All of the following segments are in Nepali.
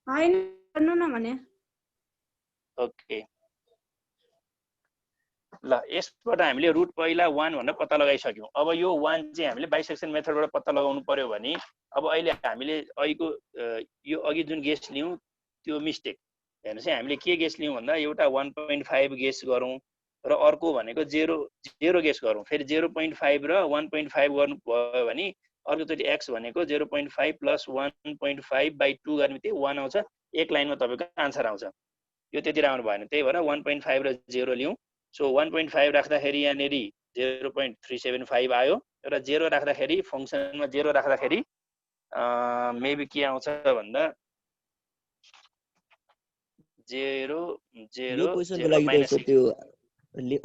हैन गर्नु न भने ओके ल यसबाट हामीले रुट पहिला 1 भनेर पत्ता लगाइसक्यौं अब यो 1 चाहिँ हामीले बाइसेक्सन मेथडबाट पत्ता लगाउनु पर्यो भने अब अहिले हामीले अहिलेको यो अघि जुन गेस लियौं त्यो मिस्टेक हेर्नुस् है हामीले के गेस लियौं भन्दा एउटा 1.5 गेस गरौँ र अर्को भनेको 0 गेस गरौँ फेरि 0.5 र 1.5 गर्नु भयो भने अर्कोचोटि x भनेको 0.5 प्लस 1.5 बाइ 2 गर्ने बित्तिकै 1 आउँछ एक लाइनमा तपाईको आन्सर आउँछ यो त्यति राम्रो भएन त्यही भएर 1.5 र 0 लियौं सो 1.5 राख्दाखेरि यहाँनेरि 0.375 आयो र 0 राख्दाखेरि फंक्सनमा 0 राख्दाखेरि मेबी के आउँछ भन्दा 0 यो 0 क्वेशनको 0 लागि त माइनस सर त्यो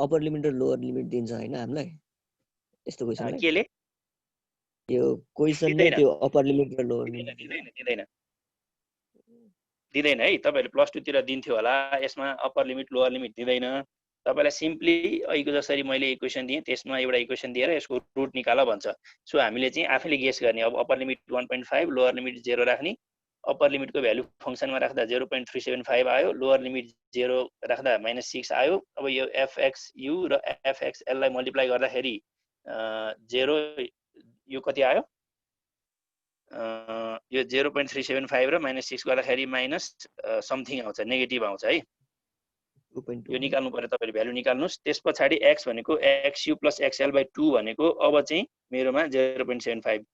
अप्पर लिमिट र लोअर लिमिट दिन्छ हैन हामीलाई यस्तो क्वेशनलाई केले यो क्वेशनले त्यो अप्पर लिमिट र लोअर दिँदैन दिँदैन है तपाईहरुले प्लस 2 तिर दिन्थ्यो होला यसमा अप्पर लिमिट लोअर लिमिट दिँदैन तपाईलाई सिम्पली अहिलेको जसरी मैले इक्वेसन दिएँ त्यसमा एउटा इक्वेसन दिएर यसको रुट निकाल भन्छ सो हामीले चाहिँ आफैले गेस गर्ने अब अप्पर लिमिट 1.5 लोअर लिमिट 0 राख्ने अप्पर लिमिटको भ्यालु फंक्सनमा राख्दा 0.375 आयो लोअर लिमिट 0 राख्दा -6 आयो अब यो fxu र fxl लाई मल्टिप्लाई गर्दाखेरि 0 यो कति आयो यो 0.375 र -6 गर्दाखेरि माइनस समथिङ आउँछ नेगेटिभ आउँछ है यो निकाल्नु पर्यो तपाईले भ्यालु निकाल्नुस् त्यसपछि x भनेको xu + xl/2 भनेको अब चाहिँ मेरोमा 0.75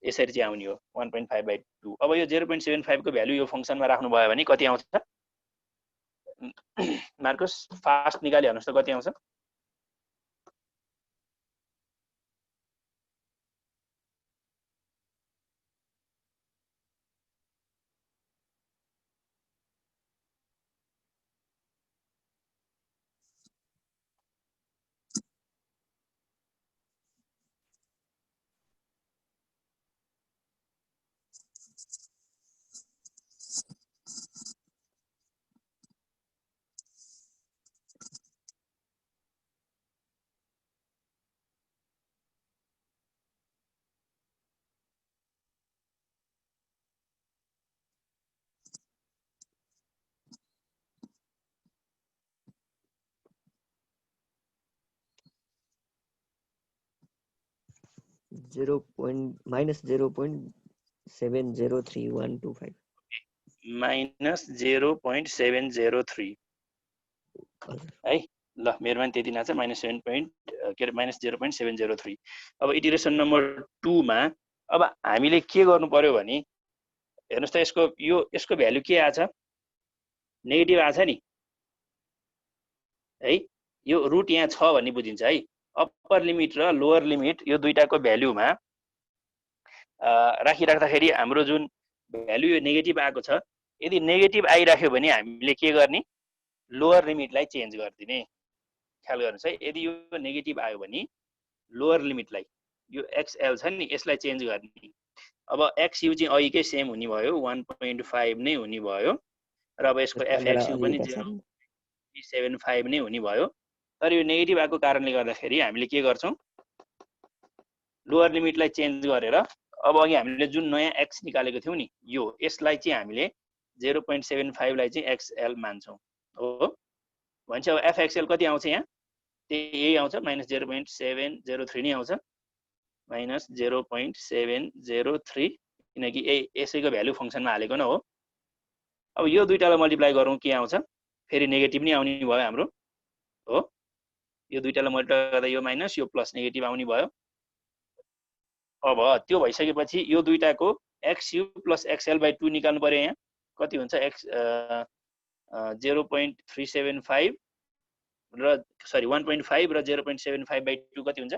यसरी चाहिँ आउने हो 1.5/2 अब यो 0.75 को भ्यालु यो फंक्सनमा राख्नु भयो भने कति आउँछ मार्कस फास्ट निकाली हेर्नुस् त कति आउँछ 0.703 -0.703 है ल मेरो पनि त्यति नाछ -0.703 अब इटरेसन नम्बर 2 मा अब हामीले के गर्नु पर्यो भने हेर्नुस् त यसको भ्यालु के आछ नेगेटिभ आछ नि है यो रुट यहाँ छ भन्ने बुझिन्छ है अप्पर लिमिट र लोअर लिमिट यो दुईटाको भ्यालुमा राखिराख्दाखेरि हाम्रो जुन भ्यालु यो नेगेटिभ आएको छ यदि नेगेटिभ आइराख्यो भने हामीले के गर्ने लोअर लिमिटलाई चेन्ज गर्दिने ख्याल गर्नुस् है यदि यो नेगेटिभ आयो भने लोअर लिमिटलाई यो xl छ नि यसलाई चेन्ज गर्ने अब xu चाहिँ अहिकै सेम हुने भयो 1.5 नै हुने भयो र अब यसको fxu पनि 0.75 नै हुने भयो तर यो नेगेटिभ आएको कारणले गर्दाखेरि हामीले के गर्छौं लोअर लिमिटलाई चेन्ज गरेर अब अघि हामीले जुन नयाँ x निकालेको थियौ नि यो यसलाई चाहिँ हामीले 0.75 लाई चाहिँ xl मान्छौं हो भन्छ अब fxl कति आउँछ यहाँ त्यही आउँछ -0.703 नै आउँछ -0.703 किनकि यसैको भ्यालु फंक्सनमा हालेको न हो अब यो दुईटालाई मल्टिप्लाई गरौँ के आउँछ फेरि नेगेटिभ नै आउने भयो हाम्रो हो यो दुईटालाई मल्टिप्लाई गर्दा यो माइनस यो प्लस नेगेटिभ आउने भयो अब त्यो भइसकेपछि यो दुईटाको xu + xl/2 निकाल्नु पर्यो यहाँ कति हुन्छ x 0.375 र सरी 1.5 र 0.75/2 कति हुन्छ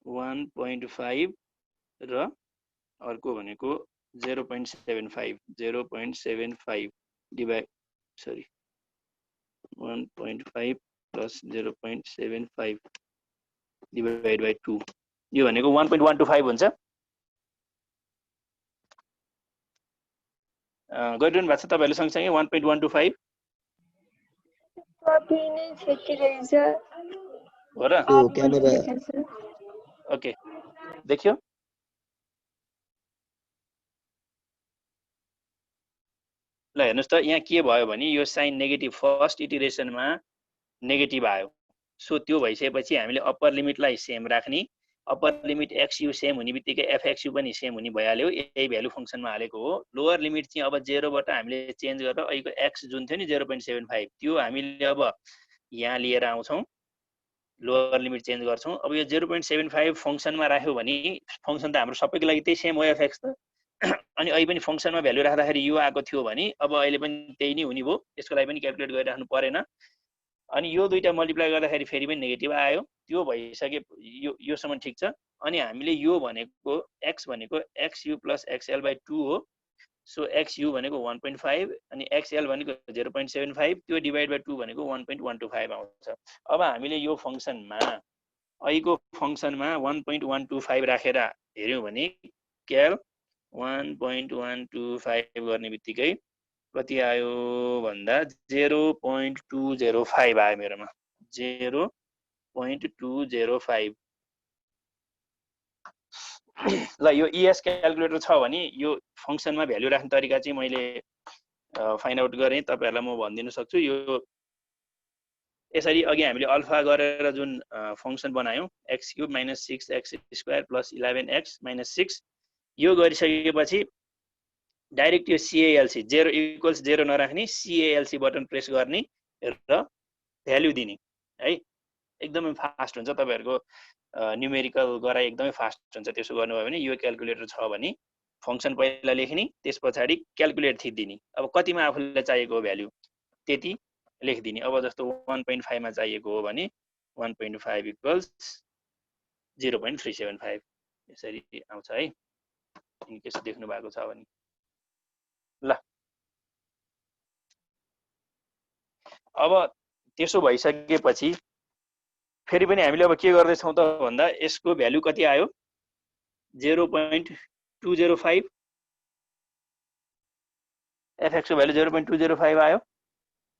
(1.5) र अर्को भनेको 0.75 डिभाइड सरी 1.5 + 0.75 डिभाइड बाइ 2 यो भनेको 1.125 हुन्छ गरिरहनु भएको छ तपाईहरुले सँगसँगै 1.125 कपी नै छेकिरहेछ हो र त्यो क्यामेरा ओके देख्यो ल हेर्नुस् त यहाँ के भयो भने yo sign negative first इटरेसनमा negative आयो सो त्यो भइसकेपछि हामीले अप्पर लिमिटलाई सेम राख्ने upper limit X U same हुने बित्तिकै एफएक्स यु पनि सेम हुने भइहाल्यो यही भ्यालु फंक्सनमा हालेको हो लोअर लिमिट चाहिँ अब 0 बाट हामीले चेन्ज गरेर अहिलेको एक्स जुन थियो नि 0.75 त्यो हामीले अब यहाँ लिएर आउँछौं लोअर लिमिट चेन्ज गर्छौं अब यो 0.75 फंक्सनमा राख्यो भने फंक्सन त हाम्रो सबैको लागि त्यही सेम हो एफएक्स त अनि अहिले पनि फंक्सनमा भ्यालु राख्दाखेरि यो आएको थियो भने अब अहिले पनि त्यही नै हुने भयो यसको लागि पनि क्याल्कुलेट गरिराख्नु परेन अनि यो दुईटा मल्टिप्लाई गर्दाखेरि फेरि पनि नेगेटिभ आयो त्यो भइसके यो सम्म ठीक छ अनि हामीले यो भनेको x भनेको xu + xl/2 हो सो xu भनेको 1.5 अनि xl भनेको 0.75 त्यो डिभाइड बाइ 2 भनेको 1.125 आउँछ अब हामीले यो फंक्सनमा अहिलेको फंक्सनमा 1.125 राखेर हेर्यौं भने क्याल 1.125 गर्ने बित्तिकै कति आयो भन्दा 0.205 आयो मेरोमा 0.205 ल यो ES क्याल्कुलेटर छ भने यो फंक्सनमा भ्यालु राख्ने तरिका चाहिँ मैले फाइन्ड आउट गरेँ तपाईहरुलाई म भनिदिन सक्छु यो यसरी अघि हामीले अल्फा गरेर जुन फंक्सन बनायौं x³ - 6x² + 11x - 6 यो गरिसकेपछि डाइरेक्ट यो CALC 0 = 0 नराख्ने CALC बटन प्रेस गर्ने र भ्यालु दिने है एकदमै फास्ट हुन्छ तपाईहरुको न्यूमेरिकल गराइ एकदमै फास्ट हुन्छ त्यसो गर्नुभयो भने यो क्याल्कुलेटर छ भने फंक्सन पहिला लेख्ने त्यसपछि क्याल्कुलेट थिदिने अब कतिमा आफुलाई चाहिएको भ्यालु त्यति लेखिदिने अब जस्तो 1.5 मा चाहिएको हो भने 1.5 = 0.375 यसरी आउँछ है इन केस देख्नु भएको छ भने ल अब त्यसो भइसकेपछि फेरि पनि हामीले अब के गर्दै छौं त भन्दा यसको भ्यालु कति आयो 0.205 एफएक्स को भ्यालु 0.205 आयो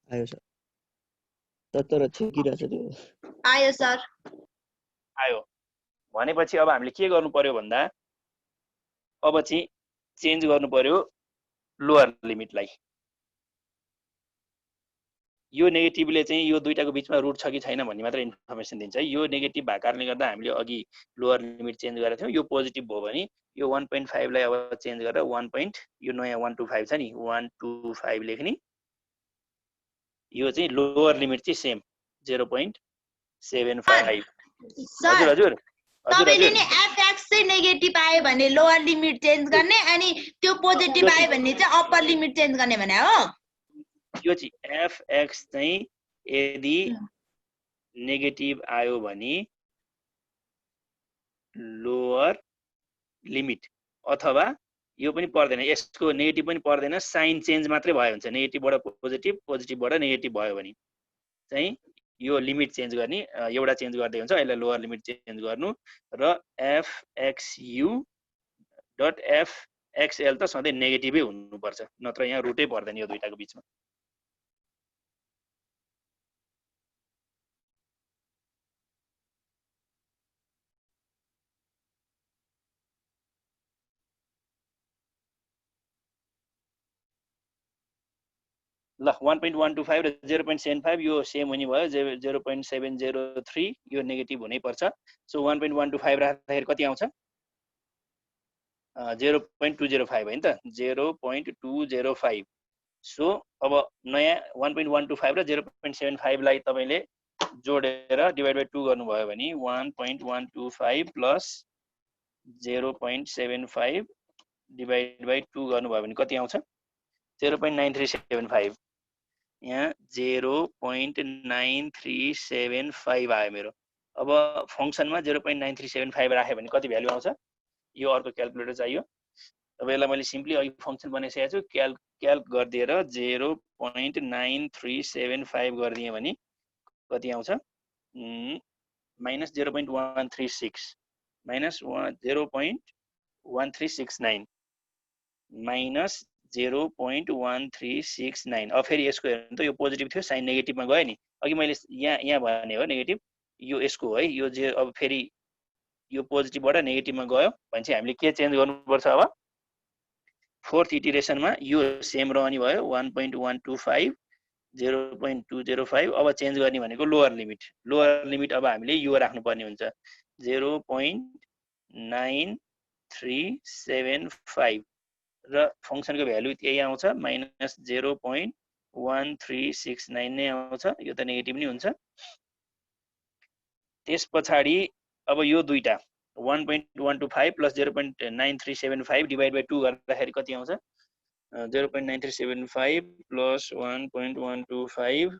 सर तर छेकिरहेछ त्यो आयो सर आयो भनेपछि अब हामीले के गर्नु पर्यो भन्दा अब चाहिँ चेन्ज गर्नु पर्यो लोअर लिमिटलाई यो नेगेटिभले चाहिँ यो दुईटाको बीचमा रुट छ कि छैन भन्ने मात्र इन्फर्मेसन दिन्छ यो नेगेटिभ भएको कारणले गर्दा हामीले अघि लोअर लिमिट चेन्ज गरेका थियौं यो पोजिटिभ भयो भने यो 1.5 लाई अब चेन्ज गरेर 1. यो नयाँ 125 छ नि 125 लेख्ने यो चाहिँ लोअर लिमिट चाहिँ सेम 0.75 हजुर हजुर तपाईले नि एफएक्स चाहिँ नेगेटिभ आयो भने लोअर लिमिट चेन्ज गर्ने अनि त्यो पोजिटिभ आयो भने चाहिँ अप्पर लिमिट चेन्ज गर्ने भने हो यो चाहिँ एफएक्स चाहिँ यदि नेगेटिभ आयो भने लोअर लिमिट अथवा यो पनि पर्दैन यसको नेगेटिभ पनि पर्दैन साइन चेन्ज मात्रै भयो हुन्छ नेगेटिभबाट पोजिटिभ पोजिटिभबाट नेगेटिभ भयो भने चाहिँ यो लिमिट चेन्ज गर्ने एउटा चेन्ज गर्दै हुन्छ यसलाई लोअर लिमिट चेन्ज गर्नु र fxu.fxl त सधैँ नेगेटिभै हुनुपर्छ नत्र यहाँ रुटै पर्दैन यो दुईटाको बीचमा ल 1.125 र 0.75 यो सेम हुने भयो 0.703 यो नेगेटिभ हुनै पर्छ सो 1.125 राख्दाखेरि कति आउँछ 0.205 हैन त 0.205 सो अब नयाँ 1.125 र 0.75 लाई तपाईले जोडेर डिवाइड बाइ 2 गर्नुभयो भने 1.125 प्लस 0.75 डिवाइड बाइ 2 गर्नुभयो भने कति आउँछ 0.9375 यहाँ 0.9375 आयो मेरो अब फंक्सनमा 0.9375 राख्यो भने कति भ्यालु आउँछ यो अर्को क्याल्कुलेटर चाहियो तपाईलाई मैले सिम्पली अघि फंक्सन बनाइसकेको छु क्याल्क गरिदिएर 0.9375 गरिदिए भने कति आउँछ माइनस 0.136 माइनस 0.1369 माइनस 0.1369। अब फेरि यसको हेर्नु त यो पोजिटिभ थियो साइन नेगेटिभमा गयो नि अघि मैले यहाँ भने हो नेगेटिभ यो यसको है यो जे अब फेरि यो पोजिटिभबाट नेगेटिभमा गयो भने चाहिँ हामीले के चेन्ज गर्नुपर्छ अब फोर्थ इटिरेसनमा यो सेम रहने भयो 1.125 0.205 अब चेन्ज गर्ने भनेको लोअर लिमिट अब हामीले यो राख्नुपर्ने हुन्छ 0.9375 र फंक्सनको भ्यालु यही आउँछ -0.1369 नै आउँछ यो त नेगेटिभ नै हुन्छ त्यस पछाडी अब यो दुईटा 1.125 प्लस 0.9375 डिभाइड बाइ 2 गर्दाखेरि कति आउँछ 0.9375 प्लस 1.125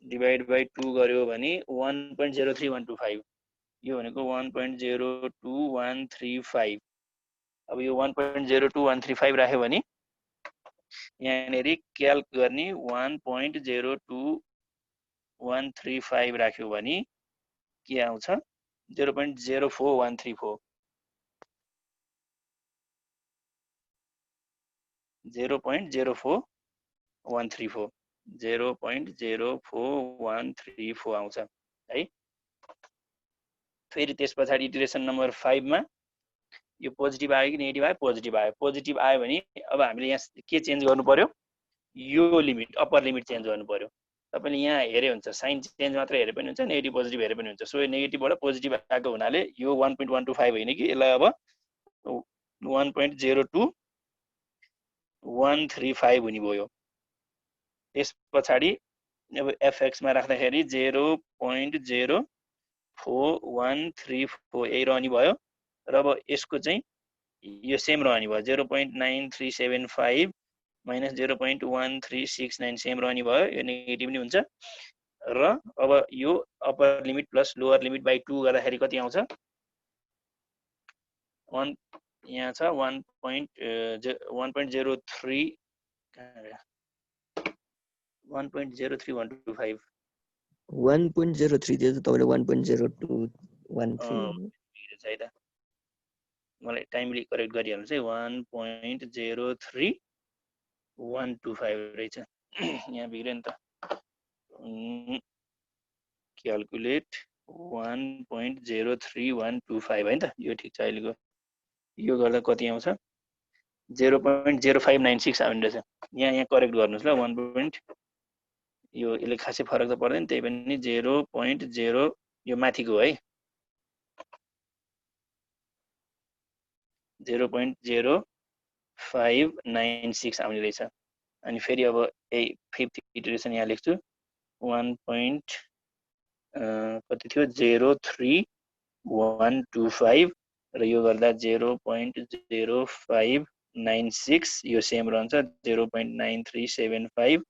डिभाइड बाइ 2 गर्यो भने 1.03125 यो भनेको 1.02135 अब यो 1.02135 राख्यो भने यहाँनेरि क्याल्क गर्ने 1.02135 राख्यो भने के आउँछ 0.04134 0.04134 आउँछ है फेरि त्यस पछाडी इटरेसन नम्बर 5 मा यो पोजिटिभ आयो कि नेगेटिभ आयो पोजिटिभ आयो भने अब हामीले यहाँ के चेन्ज गर्नु पर्यो यो लिमिट अप्पर लिमिट चेन्ज गर्नु पर्यो तपाईले यहाँ हेरे हुन्छ साइन चेन्ज मात्र हेरे पनि हुन्छ नेगेटिभ पोजिटिभ हेरे पनि हुन्छ सो नेगेटिभबाट पोजिटिभ आएको हुनाले यो 1.125 हैन कि यसलाई अब 1.02135 हुने भयो त्यस पछाडी अब fx मा राख्दाखेरि 0.04134 यही रहने भयो र अब यसको चाहिँ यो सेम रहने भयो 0.9375 माइनस 0.1369 सेम रहने भयो यो नेगेटिभ नै हुन्छ र अब यो upper limit plus lower limit by 2 गर्दाखेरि कति आउँछ 1 यहाँ छ 1.03 1.03125 1.03 दियो त तपाईले 1.0213 छैन मलाई टाइमली करेक्ट गरिहाल्नु चाहिँ 1.03125 रहेछ यहाँ बिग्रे नि त क्याल्कुलेट 1.03125 हैन त यो ठीक छ अहिलेको यो गर्दा कति आउँछ 0.0596 आउने रहेछ यहाँ करेक्ट गर्नुस् ल 1. यो यसले खासै फरक त पर्दैन त्यही पनि 0.0 यो माथिको है 0.0596 आउने रहेछ अनि फेरि अब यही फिफ्थ इटरेसन यहाँ लेख्छु 1. कति थियो 0.3125 र यो गर्दा 0.0596 यो सेम रहन्छ 0.9375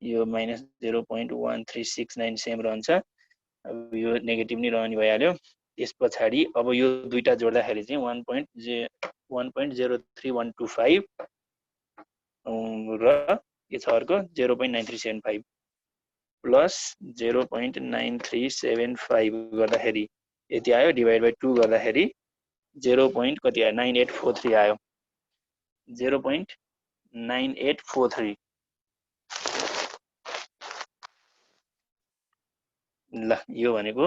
यो माइनस 0.1369 सेम रहन्छ अब यो नेगेटिभ नै रहने भइहाल्यो त्यस पछाडी अब यो दुईटा जोड्दाखेरि चाहिँ 1.03125 र के छ अर्को 0.9375 प्लस 0.9375 गर्दाखेरि यति आयो डिभाइड बाइ 2 गर्दाखेरि 0. कति आयो 9843 आयो 0.9843 ल यो भनेको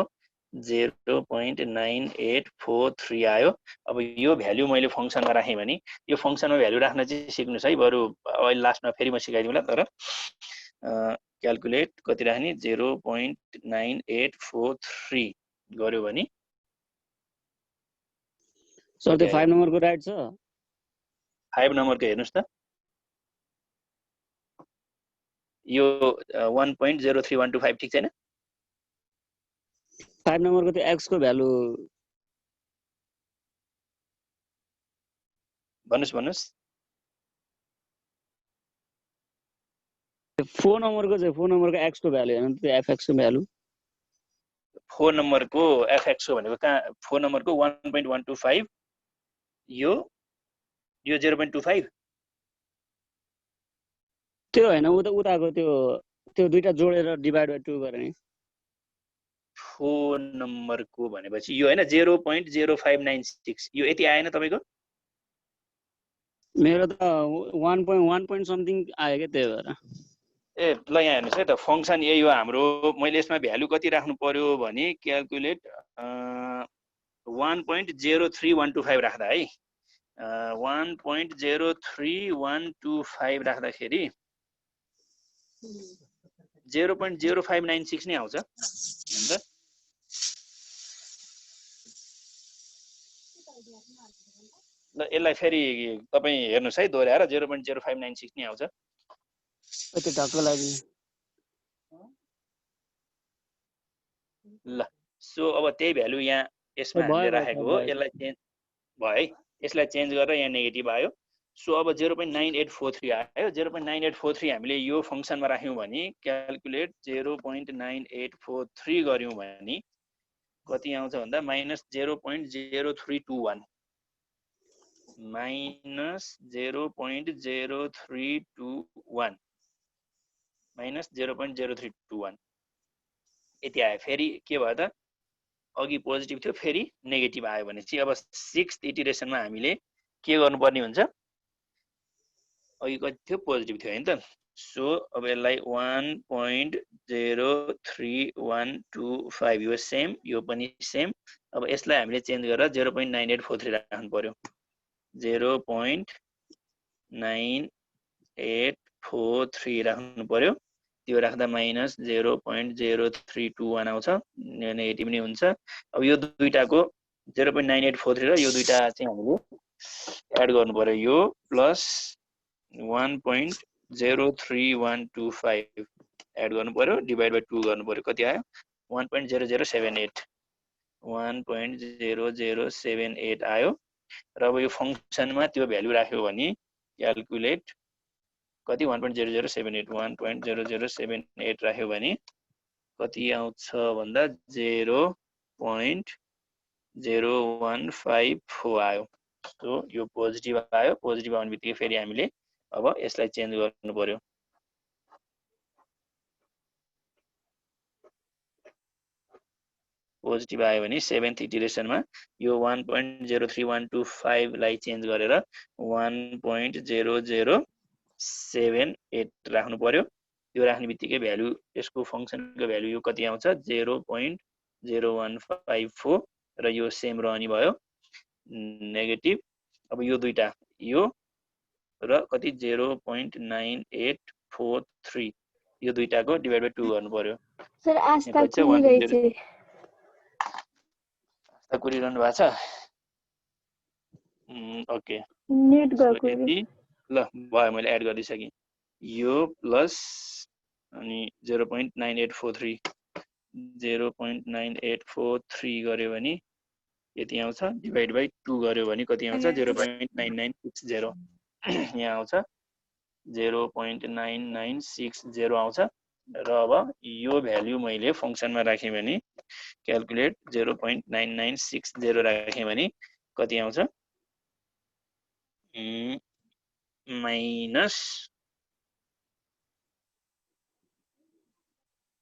0.9843 आयो अब यो भ्यालु मैले फंक्सनमा राखेँ भने यो फंक्सनमा भ्यालु राख्न चाहिँ सिक्नुस् है बरु अहिले लास्टमा फेरि म सिकाइदिउँला तर क्याल्कुलेट कति राख्ने 0.9843 गर्यो भने सर त्यो 5 नम्बरको राइट छ 5 नम्बरको हेर्नुस् त यो 1.03125 ठीक छैन 5 नम्बरको त्यो x को भ्यालु भन्नुस् 4 नम्बरको x को भ्यालु हेर्नु त्यो fx को भ्यालु 4 नम्बरको fx को भनेको कहाँ 4 नम्बरको 1.125 यो 0.25 त्यो हैन उताको त्यो दुईटा जोडेर डिभाइड बाइ 2 गरे नि 4 नम्बरको भनेपछि यो हैन 0.0596 यो यति आएन तपाईको मेरो त 1.1 point something आयो के त्यही भएर ए ल यहाँ हेर्नुहोस् है त फङ्सन यही हो हाम्रो मैले यसमा भ्यालु कति राख्नु पर्यो भने क्याल्कुलेट 1.03125 राख्दा है 1.03125 राख्दाखेरि 0.0596 नै आउँछ हैन त ल यसलाई फेरि तपाई हेर्नुस् है दोहोर्याएर 0.0596 नै आउँछ त्यो ढक्क लागि ल सो अब त्यही भ्यालु यहाँ यसमा हामीले राखेको हो यसलाई चेन्ज भयो है यसलाई चेन्ज गरेर यहाँ नेगेटिभ आयो सो अब 0.9843 आयो 0.9843 हामीले यो फंक्सनमा राख्यौं भने क्याल्कुलेट 0.9843 गर्यौं भने कति आउँछ भन्दा -0.0321 -0.0321 यति आयो फेरि के भयो त अघि पोजिटिभ थियो फेरि नेगेटिभ आयो भने चाहिँ अब 6th इटरेसनमा हामीले के गर्नुपर्ने हुन्छ अघि कति थियो पोजिटिभ थियो हैन त सो अब यसलाई 1.03125 यो सेम यो पनि सेम अब यसलाई हामीले चेन्ज गरेर 0.9843 राख्नु पर्यो 0.9843 राख्नु पर्यो त्यो राख्दा -0.0321 आउँछ नेगेटिभ नै हुन्छ अब यो दुईटाको 0.9843 र यो दुईटा चाहिँ हामीले एड गर्नु पर्यो यो प्लस 1.03125 एड गर्नु पर्यो डिभाइड बाइ 2 गर्नु पर्यो कति आयो 1.0078 1.0078 आयो र अब यो फंक्सनमा त्यो भ्यालु राख्यो भने क्याल्कुलेट कति 1.0078 1.0078 राख्यो भने कति आउँछ भन्दा 0.0154 आयो सो यो पोजिटिभ आयो पोजिटिभ आउने बित्तिकै फेरि हामीले अब यसलाई चेन्ज गर्नु पर्यो पोजिटिभ आयो भने 7th इटरेसनमा यो 1.03125 लाई चेन्ज गरेर 1.0078 राख्नु पर्यो त्यो राख्ने बित्तिकै भ्यालु यसको फंक्सनको भ्यालु यो कति आउँछ 0.0154 र यो सेम रहने भयो नेगेटिभ अब यो दुईटा यो र कति 0.9843 यो दुईटाको डिभाइड बाइ 2 गर्नु पर्यो सर आस्था कुरिरहेछ आस्था कुरिरहनु भएको छ ओके नेट गएको ल भयो मैले एड गरिसके यो प्लस अनि 0.9843 0.9843 गर्यो भने यति आउँछ डिभाइड बाइ 2 गर्यो भने कति आउँछ 0.9960 यहाँ आउँछ 0.9960 आउँछ र अब यो भ्यालु मैले फंक्सनमा राखेँ भने क्याल्कुलेट 0.9960 राखेँ भने कति आउँछ माइनस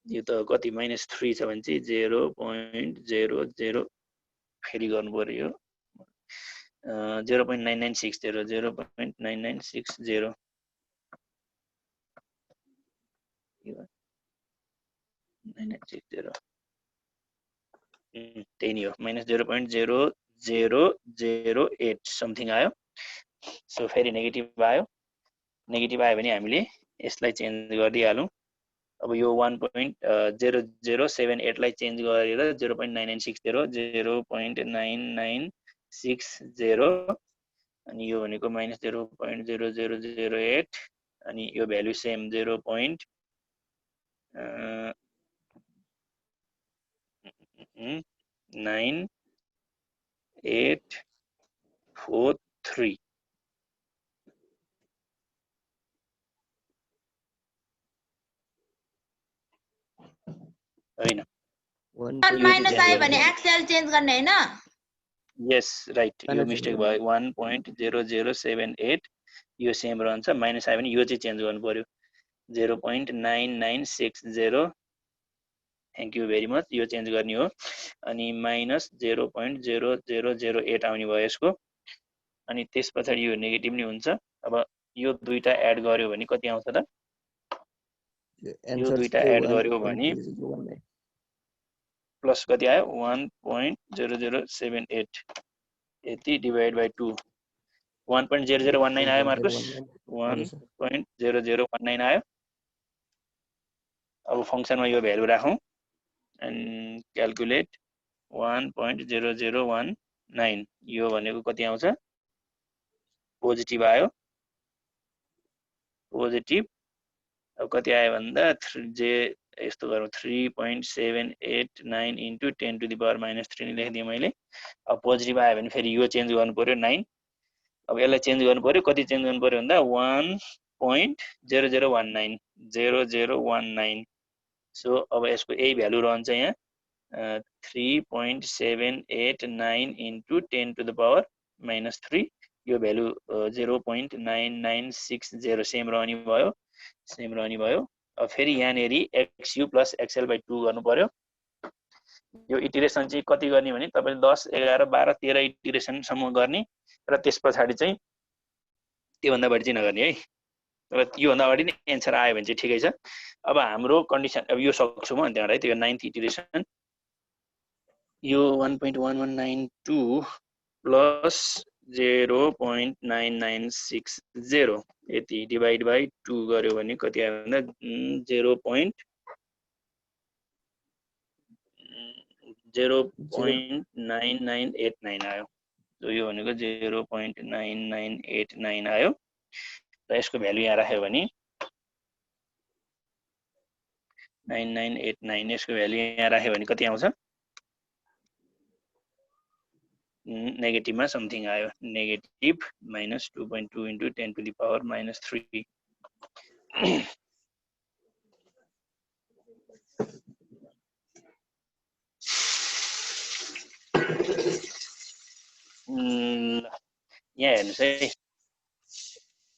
यो त कति -3 छ भने चाहिँ 0.00 फेरि गर्नु पर्यो 0.9960 0.9960 त्यही नै हो -0.0008 समथिङ आयो सो फेरि नेगेटिभ आयो भने हामीले यसलाई चेन्ज गरिदिहालौँ अब यो 1.0078 लाई चेन्ज गरेर 0.9960 0.9960 अनि यो भनेको -0.0008 अनि यो भ्यालु सेम 0.9843 हैन माइनस आयो भने एक्सेल चेन्ज गर्ने हैन यस राइट यो मिस्टेक भयो 1.0078 यो सेम रहन्छ माइनस आयो भने यो चाहिँ चेन्ज गर्नु पर्यो 0.9960 थ्यांक यू भेरी मच यो चेन्ज गर्ने हो अनि -0.0008 आउने भयो यसको अनि त्यसपछि यो नेगेटिभ नि हुन्छ। अब यो दुईटा एड गर्यो भने कति आउँछ त? यो दुईटा एड गर्यो भने प्लस कति आयो 1.0078 यति डिभाइड बाइ 2 1.0019 आयो मार्कुस 1.0019 आयो। अब फंक्सनमा यो भ्यालु राखौं एन्ड क्याल्कुलेट 1.0019 यो भनेको कति आउँछ पोजिटिभ आयो पोजिटिभ। अब कति आयो भन्दा यस्तो गरौँ 3.789 इन्टु 10 टु द पावर -3 नि लेखिदिएँ मैले। अब पोजिटिभ आयो भने फेरि यो चेन्ज गर्नु पर्यो 9। अब यसलाई चेन्ज गर्नु पर्यो कति चेन्ज गर्नु पर्यो भन्दा 1.0019 सो अब यसको यही भ्यालु रहन्छ यहाँ 3.789 इन्टु 10 टु द पावर -3 यो भ्यालु 0.9960 सेम रहने भयो। अब फेरि यहाँनेरि xu प्लस xl/2 गर्नु पर्यो। यो इटरेसन चाहिँ कति गर्ने भने तपाईले 10 11 12 13 इटरेसन सम्म गर्ने र त्यसपछि चाहिँ त्योभन्दा बढी चाहिँ नगर्ने है। तर योभन्दा बढी नै एन्सर आयो भने चाहिँ ठिकै छ। अब हाम्रो कन्डिसन अब यो सक्छु म त्यहाँबाट है त्यो 9th इटरेसन यो 1.1192 प्लस 0.9960 यति डिभाइड बाइ 2 गर्यो भने कति आयो भन्दा 0.9989 आयो। सो यो भनेको 0.9989 आयो र यसको भ्यालु यहाँ राख्यो भने 9989 यसको भ्यालु यहाँ राख्यो भने कति आउँछ नेगेटिभमा समथिङ आयो negative -2.2 into 10 to the power -3 यहाँ हेर्नुस् है।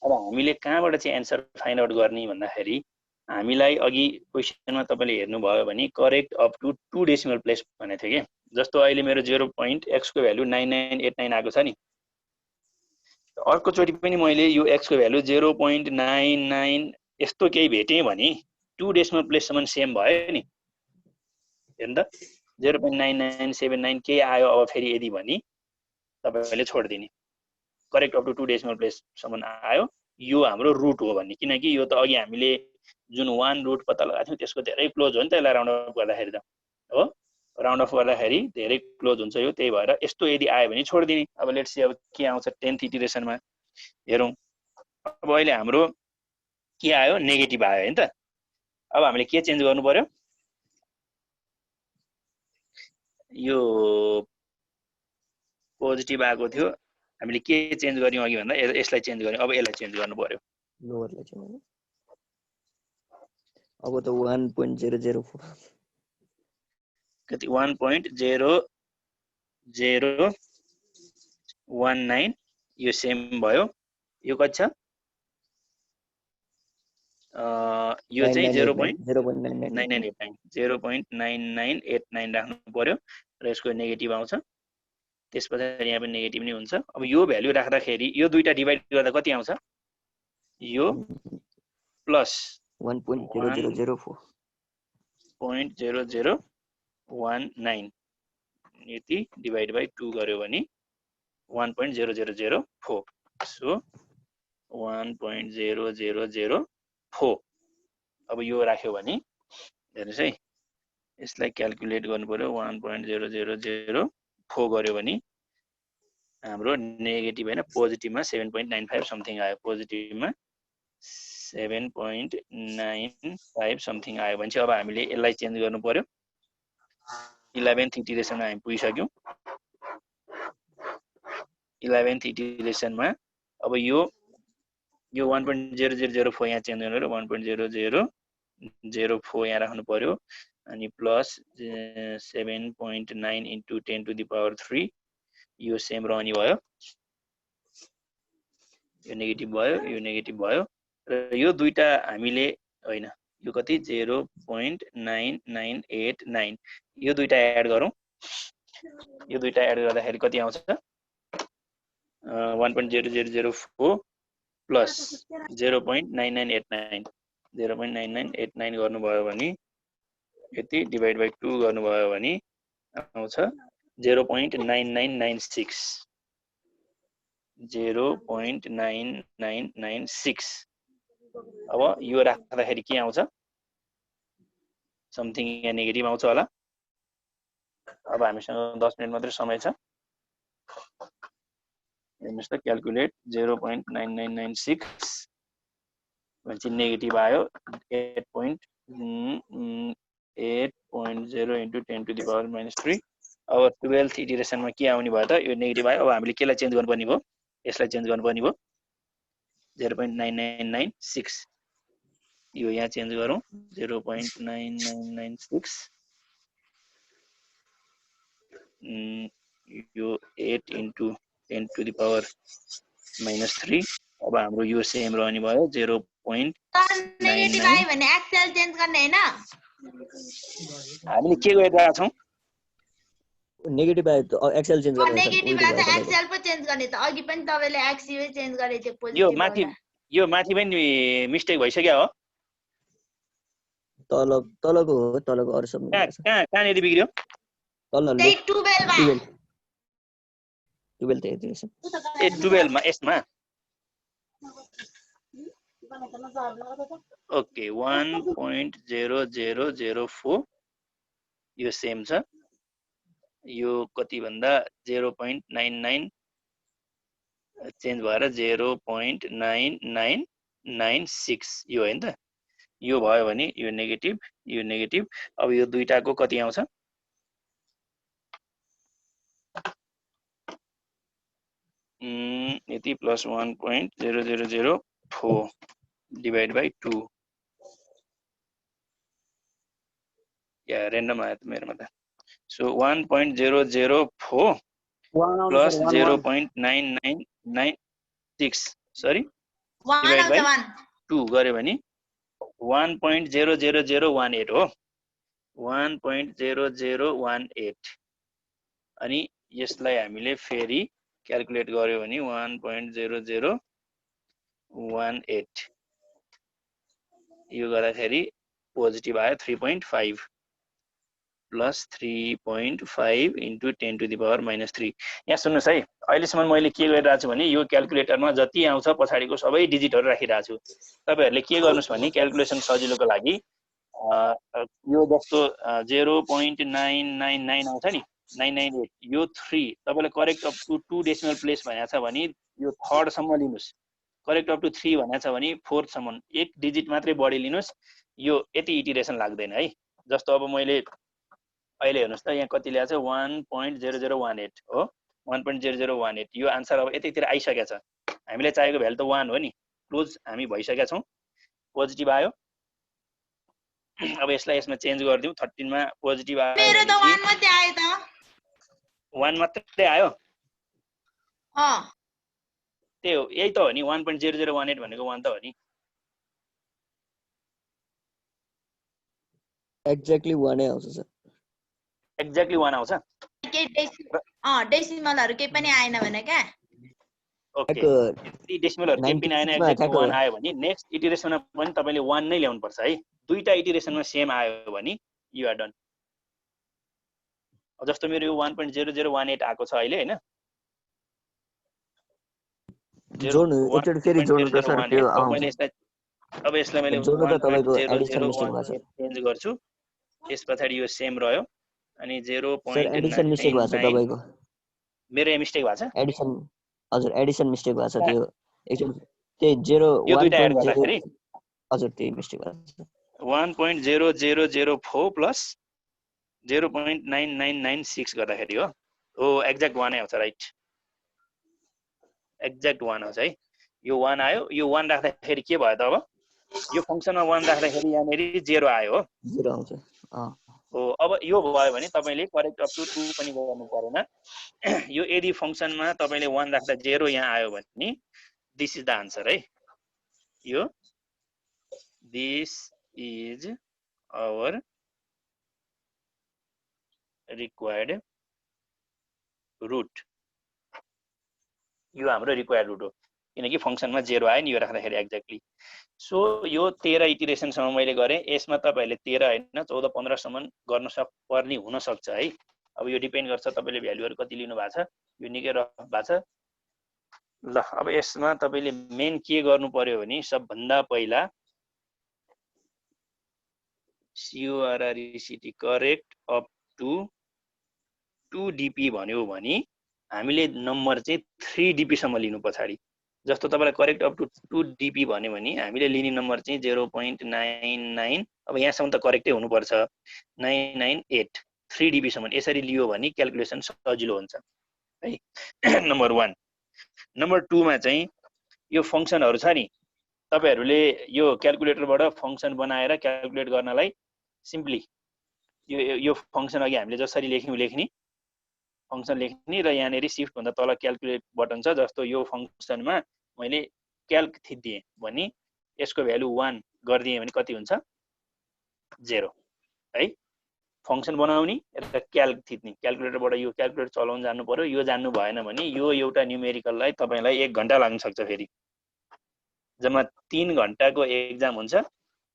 अब हामीले कहाँबाट चाहिँ एन्सर फाइन्ड आउट गर्ने भन्दाखेरि हामीलाई अघि क्वेसनमा तपाईले हेर्नुभयो भने correct up to 2 decimal place भनेको थियो के। जस्तो अहिले मेरो 0.x को भ्यालु 9989 आएको छ नि। अर्को चोटि पनि मैले यो x को भ्यालु 0.99 यस्तो केही भेटेँ भने 2 डेसिमल प्लेस सम्म सेम भयो नि। हेर्नु त 0.9979 के आयो अब फेरि यदि भनी तपाईले छोड्दिने correct up to 2 decimal place सम्म आयो यो हाम्रो रुट हो भन्ने। किनकि यो त अघि हामीले जुन 1 रुट पत्ता लगाएको थियौं त्यसको धेरै क्लोज हो नि त यसलाई राउन्ड अफ गर्दाखेरि त हो। राउन्ड अफ गर्दाखेरि धेरै क्लोज हुन्छ यो त्यही भएर यस्तो यदि आयो भने छोड्दिने। अब लेट्स सी अब के आउँछ 10th इटरेसनमा हेरौं। अब अहिले हाम्रो के आयो नेगेटिभ आयो हैन त। अब हामीले के चेन्ज गर्नु पर्यो यो पोजिटिभ आएको थियो हामीले के चेन्ज गर्यौं अघि भन्दा यसलाई चेन्ज गर्यौं। अब यसलाई चेन्ज गर्नु पर्यो लोवरलाई चाहिँ अब त 1.004 कति 1.0019 यो सेम भयो। यो कति छ यो चाहिँ 0.9989 राख्नु पर्यो र यसको नेगेटिभ आउँछ। त्यसपछि यहाँ पनि नेगेटिभ नै हुन्छ। अब यो भ्यालु राख्दाखेरि यो दुईटा डिभाइड गर्दा कति आउँछ यो प्लस 1.0019 यति डिभाइड बाइ 2 गर्यो भने 1.0004 सो 1.0004 अब यो राख्यो भने हेर्नुस् है यसलाई क्याल्कुलेट गर्नु पर्यो 1.0004 गर्यो भने हाम्रो नेगेटिभ हैन पोजिटिभमा 7.95 समथिङ आयो। पोजिटिभमा 7.95 समथिङ आयो भने चाहिँ अब हामीले यसलाई चेन्ज गर्नु पर्यो। 11th इटरेसनमा हामी पुगिसक्यौं। 11th इटरेसनमा अब यो 1.0004 यहाँ चेन्ज गर्नु पर्यो 1.0004 यहाँ राख्नु पर्यो अनि plus 7.9 into 10 to the power 3 यो सेम रहने भयो। यो नेगेटिभ भयो र यो दुईटा हामीले हैन यो कति 0.9989 यो दुईटा एड गरौँ। यो दुईटा एड गर्दाखेरि कति आउँछ 1.0004 प्लस 0.9989 0.9989 गर्नुभयो भने यति डिभाइड बाइ 2 गर्नुभयो भने आउँछ 0.9996 0.9996 अब यो राख्दाखेरि के आउँछ समथिङ यहाँ नेगेटिभ आउँछ होला अब हामीसँग 10 मिनेट मात्रै समय छ हेर्नुस् त क्याल्कुलेट 0.9996 भनेपछि नेगेटिभ आयो 8.0 into 10 to the power minus 3 अब 12th इटरेसनमा के आउने भयो त यो नेगेटिभ आयो अब हामीले केलाई चेन्ज गर्नुपर्ने भयो यसलाई चेन्ज गर्नुपर्ने भयो 0.9996 यो यहाँ चेन्ज गरौँ 0.9996 यो 8 into 10 to the power minus 3 अब हाम्रो यो सेम रहने भयो 0.99 आयो भने एक्सेल चेन्ज गर्ने हैन हामीले के गरिरहेका छौं नेगेटिभ आयो त एक्सेल चेन्ज गर्ने नेगेटिभ आयो त एक्सेल पो चेन्ज गर्ने त अघि पनि तपाईले एक्सियो चेन्ज गरे थियो पोजिटिभ यो माथि पनि मिस्टेक भइसक्यो हो तलको हो तलको अरु सब कहाँनिर बिग्रियो तल त्यही 12 मा 12 त यति छ ए 12 मा यसमा ओके 1.0004 यो सेम छ यो कति भन्दा 0.99 चेन्ज भएर 0.9996 यो हैन त यो भयो भने यो नेगेटिभ अब यो दुईटाको कति आउँछ यति प्लस 1.0004 डिवाइड बाइ 2 या रेन्डम आयो त मेरोमा त so 1.004 plus 0.9996 sorry divide by 2 गरे भने 1.00018 हो 1.0018 अनि यसलाई हामीले फेरि क्याल्कुलेट गर्यो भने 1.0018 यो गर्दाखेरि पोजिटिभ आयो 3.5 plus 3.5 into 10 to the power minus 3 यहाँ सुन्नुस् है अहिलेसम्म मैले के गरिरहेको छु भने यो क्याल्कुलेटरमा जति आउँछ पछाडिको सबै डिजिटहरु राखिरहेको छु तपाईहरुले के गर्नुस् भने क्याल्कुलेसन सजिलोको लागि यो जस्तो 0.999 आउँछ नि 998 यो 3 तपाईले correct up to 2 decimal place भनेको छ भने यो थर्ड सम्म लिनुस् करेक्ट अप टु 3 भनेको छ भने फोर्थ सम्म एक डिजिट मात्रै बढी लिनुस् यो यति इटरेसन लाग्दैन है जस्तो अब मैले अहिले हेर्नुस् त यहाँ कति ल्याएको छ 1.0018 हो 1.0018 यो आन्सर अब यतितिर आइसकेको छ हामीले चाहेको भ्यालु त 1 हो नि क्लोज हामी भइसकेका छौं पोजिटिभ आयो अब यसलाई यसमा चेन्ज गर्दियौ 13 मा पोजिटिभ आयो मेरो त 1 मात्रै आयो त 1 मात्रै आयो अ त्यही हो यही त हो नि 1.0018 भनेको 1 त हो नि एक्ज्याक्टली 1 नै आउँछ सर एक्ज्याक्टली 1 आउँछ डेसिमलहरु केही पनि आएन भने के ओके यदि डेसिमलहरु केही पनि आएन एक्ज्याक्टली 1 आयो भने नेक्स्ट इटरेसनमा पनि तपाईले 1 नै ल्याउनु पर्छ है दुईटा इटरेसनमा सेम आयो भने यु आर डन जस्तो मेरो यो 1.0018 आको छ अहिले हैन जोड्नु एकचोटी फेरि जोड्नु त सर त्यो आउँछ अब यसलाई मैले जोड्नु त तपाईको एडिसन मिस्टेक भएको छ चेन्ज गर्छु त्यसपछि यो सेम रह्यो अनि 0.9 सर एडिसन मिस्टेक भएको छ तपाईको मेरो यहाँ मिस्टेक भएको छ एडिसन हजुर एडिसन मिस्टेक भएको छ त्यो एकचोटी त्यही 0 यो दुईटा एड गर्दाखेरि हजुर त्यही मिस्टेक भएको छ 1.0004 प्लस 0.9996 गर्दाखेरि हो एक्ज्याक्ट 1 आउँछ राइट एक्ज्याक्ट 1 आउँछ है यो 1 आयो यो 1 राख्दाखेरि के भयो त अब यो फंक्सनमा 1 राख्दाखेरि यहाँनेरि 0 आयो हो 0 आउँछ हो अब यो भयो भने तपाईले करेक्ट अप टु 2 पनि गर्नु पर्दैन यो यदि फंक्सनमा तपाईले 1 राख्दा 0 यहाँ आयो भने दिस इज द आन्सर है यो this is our required root यो हाम्रो रिक्वायर्ड रुट हो किनकि फंक्सनमा 0 आयो नि यो राख्दाखेरि एक्ज्याक्टली। सो यो 13 इटरेसनसम्म मैले गरेँ। यसमा तपाईहरुले 13 हैन 14 15 सम्म गर्न पर्ने हुन सक्छ है। अब यो डिपेन्ड गर्छ तपाईले भ्यालुहरु कति लिनु भएको छ। यो निकै रफ भएको छ। ल अब यसमा तपाईले मेन के गर्नु पर्यो भने सबभन्दा पहिला CORRECT correct up to 2 DP भन्यो भने हामीले नम्बर चाहिँ 3 DP सम्म लिनु पछाडी। जस्तो तपाईलाई करेक्ट अप टु 2 DP भन्यो भने हामीले लिने नम्बर चाहिँ 0.99 अब यहाँसम्म त करेक्टै हुनुपर्छ 998 3 DP सम्म यसरी लियो भने क्याल्कुलेसन सजिलो हुन्छ है। नम्बर 1। नम्बर 2 मा चाहिँ यो फंक्सनहरु छ नि तपाईहरुले यो क्याल्कुलेटरबाट फंक्सन बनाएर क्याल्कुलेट गर्नलाई सिम्पली यो फंक्सन अघि हामीले जसरी लेख्ने फंक्सन लेख्ने र यहाँनेरि शिफ्ट भन्दा तल क्याल्कुलेट बटन छ। जस्तो यो फंक्सनमा मैले क्याल्क थिच्दिए भने यसको भ्यालु 1 गर्दिए भने कति हुन्छ 0 है। फंक्सन बनाउने र क्याल्क थिच्ने क्याल्कुलेटरबाट यो क्याल्कुलेटर चलाउन जान्नु पर्यो। यो जान्नु भएन भने यो एउटा न्युमेरिकललाई तपाईलाई 1 घण्टा लाग्न सक्छ। फेरि जम्मा 3 घण्टाको एक्जाम हुन्छ।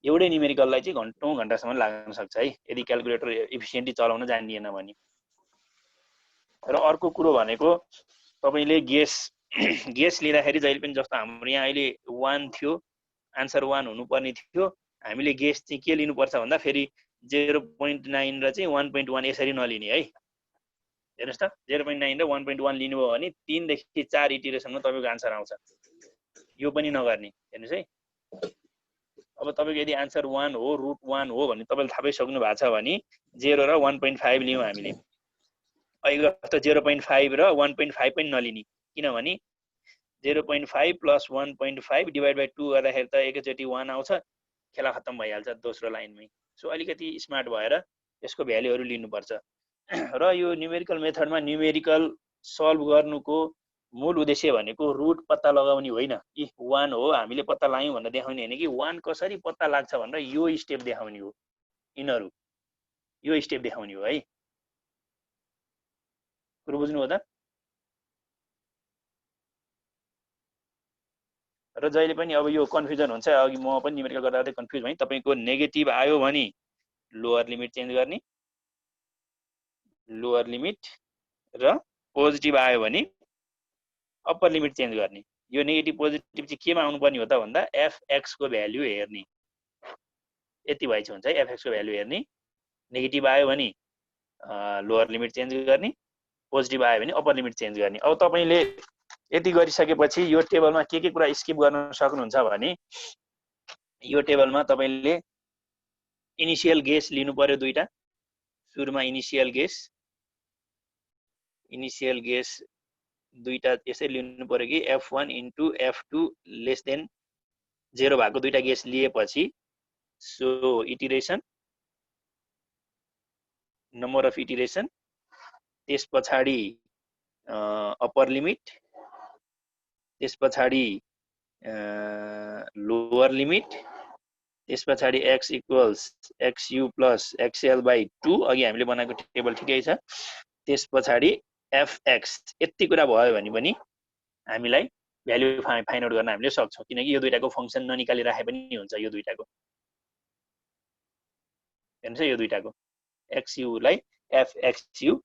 एउटै न्युमेरिकललाई चाहिँ घण्टौं घण्टासम्म लाग्न सक्छ है यदि क्याल्कुलेटर एफिसिएन्टली चलाउन जान्दिएन भने। र अर्को कुरो भनेको तपाईले गेस लिँदाखेरि जहिले पनि जस्तो हाम्रो यहाँ अहिले 1 थियो आन्सर 1 हुनुपर्ने थियो। हामीले गेस चाहिँ के लिनुपर्छ भन्दा फेरि 0.9 र चाहिँ 1.1 यसरी नलिने है। हेर्नुस् त 0.9 र 1.1 लिनुभयो भने 3 देखि 4 इटरेसनमा तपाईको आन्सर आउँछ। यो पनि नगर्ने हेर्नुस् है। अब तपाईको यदि आन्सर 1 हो √1 हो भने तपाईले थाहा पाइसक्नु भएको छ भने 0 र 1.5 लियौं हामीले। अहिले जस्तो 0.5 र 1.5 पनि नलिने किनभने 0.5 + 1.5 डिभाइड बाइ 2 गर्दाखेरि त एकैचोटी 1 आउँछ खेला खत्तम भइहाल्छ दोस्रो लाइनमै। सो अलिकति स्मार्ट भएर यसको भ्यालुहरु लिनुपर्छ। र यो न्युमेरिकल मेथडमा न्युमेरिकल सल्भ गर्नुको मूल उद्देश्य भनेको रुट पत्ता लगाउने होइन कि 1 हो हामीले पत्ता लगायौं भनेर देखाउने हैन कि 1 कसरी पत्ता लाग्छ भनेर यो स्टेप देखाउने हो। यिनीहरु यो स्टेप देखाउने हो है। कुरो बुझ्नु हो त। र जहिले पनि अब यो कन्फ्युजन हुन्छ अघि म पनि न्युमेरिकल गर्दा कन्फ्युज भएँ। तपाईको नेगेटिभ आयो भने लोअर लिमिट चेन्ज गर्ने लोअर लिमिट र पोजिटिभ आयो भने अप्पर लिमिट चेन्ज गर्ने। यो नेगेटिभ पोजिटिभ चाहिँ केमा आउनु पर्ने हो त भन्दा fx को भ्यालु हेर्ने। यति भएछ हुन्छ है। fx को भ्यालु हेर्ने नेगेटिभ आयो भने लोअर लिमिट चेन्ज गर्ने पोजिटिभ आयो भने अप्पर लिमिट चेन्ज गर्ने। अब तपाईले यति गरिसकेपछि यो टेबलमा के कुरा स्किप गर्न सक्नुहुन्छ भने यो टेबलमा तपाईले इनिशियल गेस लिनु पर्यो दुईटा। सुरुमा इनिशियल गेस दुईटा यसरी लिनु पर्यो कि f1 * f2 लेस देन 0 भएको दुईटा गेस लिएपछि so iteration number of iteration त्यसपछि अप्पर लिमिट त्यसपछि लोअर लिमिट त्यसपछि x = xu + xl/2 अघि हामीले बनाएको टेबल ठिकै छ। त्यसपछि fx यति कुरा भयो भने पनि हामीलाई भ्यालु फाइन्ड आउट गर्न हामीले सक्छौं किनकि यो दुईटाको फंक्सन ननिकाली राखे पनि हुन्छ। यो दुईटाको हेर्नुस् यो दुईटाको xu लाई fxu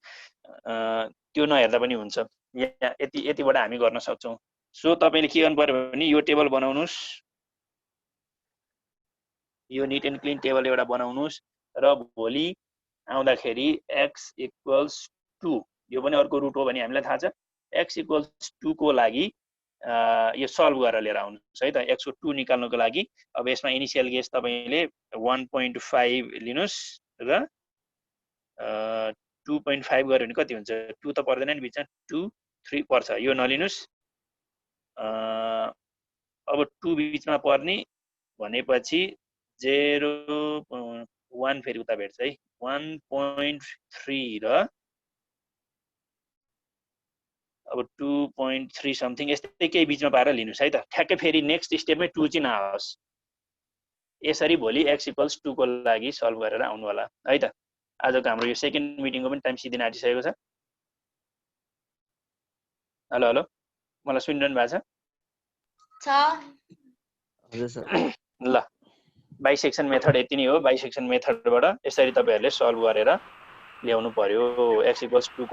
त्यो नहेर्दा पनि हुन्छ। यहाँ यतिबाट हामी गर्न सक्छौं। सो तपाईले के गर्नु पर्यो भने यो टेबल बनाउनुस्। यो नीट एन्ड क्लीन टेबल एउटा बनाउनुस् र भोलि आउँदाखेरि x = 2 यो पनि अर्को रुट हो भने हामीलाई थाहा छ। x = 2 को लागि यो सल्भ गरेर लिएर आउनुस् है त। x को 2 निकाल्नको लागि अब यसमा इनिशियल गेस तपाईले 1.5 लिनुस् र 2.5 गर्यो भने कति हुन्छ 2 त पर्दैन नि बिचमा 2 3 पर्छ। यो नलिनुस्। अब 2 बिचमा पर्ने भनेपछि 0.1 फेरि उता भेट्छ है 1.3 र अब 2.3 समथिङ यस्तै केही बिचमा पारेर लिनुस् है त। ठ्याक्कै फेरि नेक्स्ट स्टेपमै 2 चाहिँ नआओस्। यसरी भोलि x = 2 को लागि सल्भ गरेर आउनु होला है त। आजको हाम्रो यो सेकेन्ड मिटिङको पनि टाइम सिद्धिन आँटिसकेको छ। हेलो मलाई सुनिरहनु भएको छ हजुर सर ल बाइसेक्सन मेथड यति नै हो बाइसेक्सन मेथडबाट यसरी तपाईहरुले सल्भ गरेर ल्याउनु पर्यो x = 2